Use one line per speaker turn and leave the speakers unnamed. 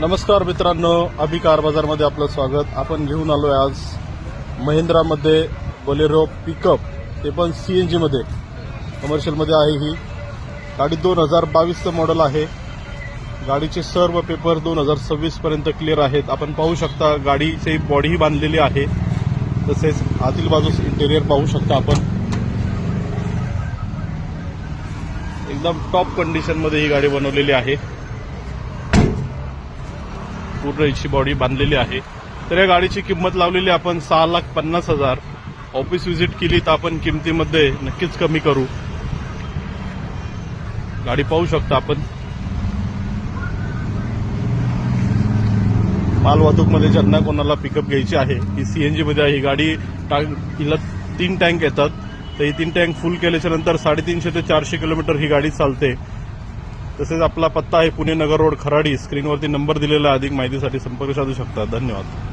नमस्कार मित्रांनो, अभि कार बाजारमध्ये आपलं स्वागत। आपण घेऊन आलोय आज महिंद्रामध्ये बोलेरो पिकअप, ते पण सीएनजी मध्ये, कमर्शियल मध्ये आहे। ही गाडी 2022 चं मॉडेल आहे। गाडीचे सर्व पेपर 2026 पर्यंत क्लिअर आहेत। आपण पाहू शकता गाडीची बॉडी बांधलेली आहे, तसेच आतील बाजूस इंटेरियर पाहू शकता आपण। एकदम टॉप कंडिशन मध्ये ही गाडी बनवलेली आहे। पूर्ण हिची बॉडी बांधलेली आहे। तर या गाडीची किंमत लावलेली आपण 6,50,000। ऑफिस व्हिजिट केली तर आपण किमतीमध्ये नक्कीच कमी करू। गाडी पाहू शकता आपण। मालवाहतूक मध्ये ज्यांना कोणाला पिकअप घ्यायची आहे, ही सीएनजी मध्ये आहे। ही गाडी हिला 3 टँक येतात, तर ही 3 टँक फुल केल्याच्या नंतर 350 ते 400 किलोमीटर ही गाडी चालते। तसेच आपला पत्ता आहे पुणे नगर रोड, खराडी। स्क्रीनवरती नंबर दिलेला आहे। अधिक माहितीसाठी संपर्क साधू शकता। धन्यवाद।